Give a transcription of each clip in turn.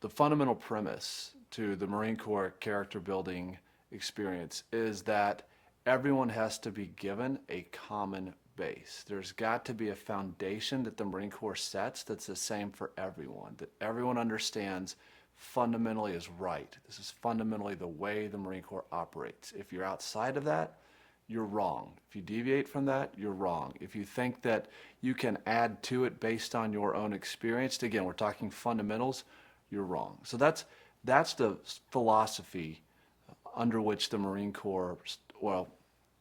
the fundamental premise to the Marine Corps character building experience is that everyone has to be given a common base. There's got to be a foundation that the Marine Corps sets that's the same for everyone, that everyone understands fundamentally is right. This is fundamentally the way the Marine Corps operates. If you're outside of that, you're wrong. If you deviate from that, you're wrong. If you think that you can add to it based on your own experience, again, we're talking fundamentals, you're wrong. So that's the philosophy under which the Marine Corps, well,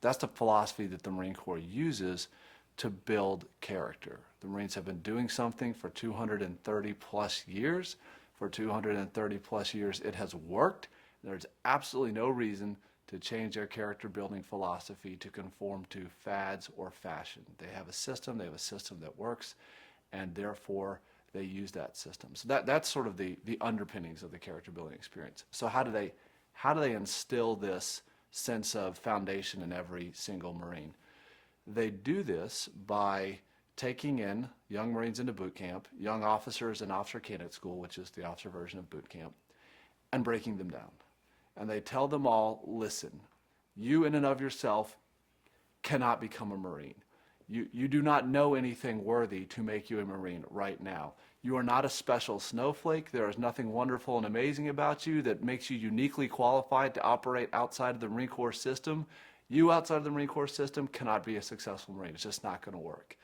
that's the philosophy that the Marine Corps uses to build character. The Marines have been doing something for 230 plus years. For 230 plus years, it has worked. There's absolutely no reason to change their character building philosophy to conform to fads or fashion. They have a system that works, and therefore they use that system. So that's sort of the underpinnings of the character building experience. So how do they instill this sense of foundation in every single Marine? They do this by taking in young Marines into boot camp, young officers in officer candidate school, which is the officer version of boot camp, and breaking them down. And they tell them all, listen, you in and of yourself cannot become a Marine. You do not know anything worthy to make you a Marine right now. You are not a special snowflake. There is nothing wonderful and amazing about you that makes you uniquely qualified to operate outside of the Marine Corps system. You outside of the Marine Corps system cannot be a successful Marine. It's just not going to work.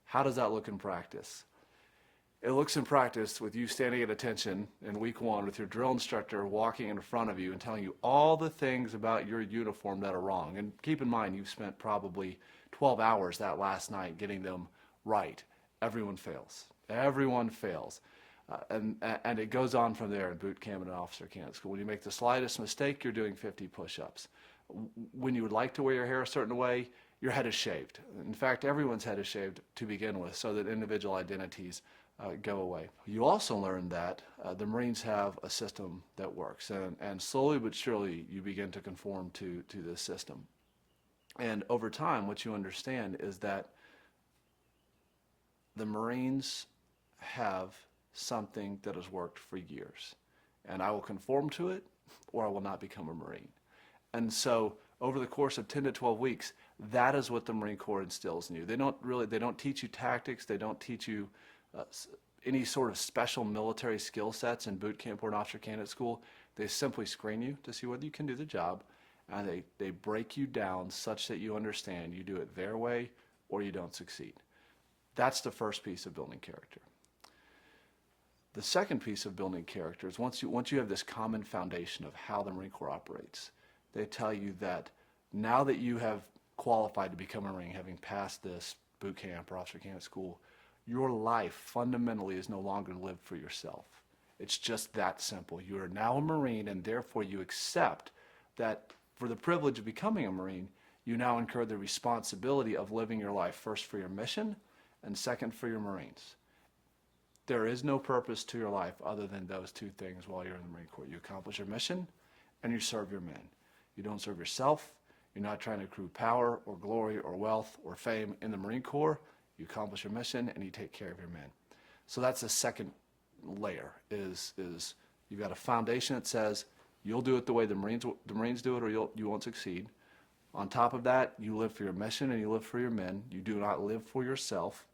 How does that look in practice? It looks in practice with you standing at attention in week one with your drill instructor walking in front of you and telling you all the things about your uniform that are wrong. And keep in mind, you've spent probably 12 hours that last night getting them right. Everyone fails. Everyone fails. And it goes on from there in boot camp and officer candidate school. When you make the slightest mistake, you're doing 50 push-ups. When you would like to wear your hair a certain way, your head is shaved. In fact, everyone's head is shaved to begin with so that individual identities go away. You also learn that the Marines have a system that works, and slowly but surely you begin to conform to this system. And over time, what you understand is that the Marines have something that has worked for years, and I will conform to it or I will not become a Marine. And so over the course of 10 to 12 weeks, that is what the Marine Corps instills in you. They don't teach you tactics, they don't teach you any sort of special military skill sets in boot camp or an officer candidate school. They simply screen you to see whether you can do the job, and they break you down such that you understand you do it their way or you don't succeed. That's the first piece of building character. The second piece of building character is once you have this common foundation of how the Marine Corps operates, they tell you that now that you have qualified to become a Marine, having passed this boot camp or officer candidate school, your life fundamentally is no longer lived for yourself. It's just that simple. You are now a Marine, and therefore you accept that for the privilege of becoming a Marine, you now incur the responsibility of living your life first for your mission and second for your Marines. There is no purpose to your life other than those two things while you're in the Marine Corps. You accomplish your mission and you serve your men. You don't serve yourself. You're not trying to accrue power or glory or wealth or fame in the Marine Corps. You accomplish your mission and you take care of your men. So that's the second layer is you've got a foundation that says you'll do it the way the Marines do it or you won't succeed. On top of that, you live for your mission and you live for your men. You do not live for yourself.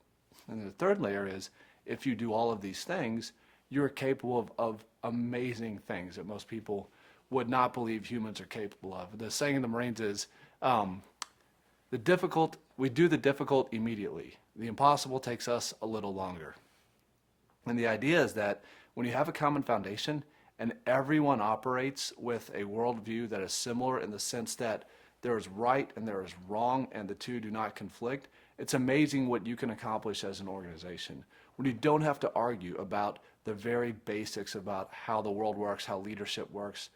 And then the third layer is if you do all of these things, you're capable of amazing things that most people would not believe humans are capable of. The saying in the Marines is, we do the difficult immediately. The impossible takes us a little longer. And the idea is that when you have a common foundation and everyone operates with a worldview that is similar in the sense that there is right and there is wrong and the two do not conflict, it's amazing what you can accomplish as an organization. When you don't have to argue about the very basics about how the world works, how leadership works,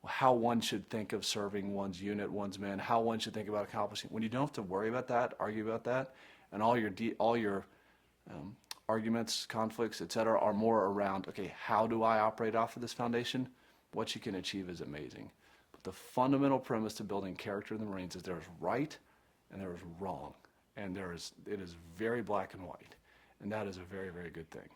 how one should think of serving one's unit, one's men, how one should think about accomplishing. When you don't have to worry about that, argue about that, and all your arguments, conflicts, etc., are more around, okay, how do I operate off of this foundation? What you can achieve is amazing. But the fundamental premise to building character in the Marines is there is right and there is wrong, and it is very black and white, and that is a very, very good thing.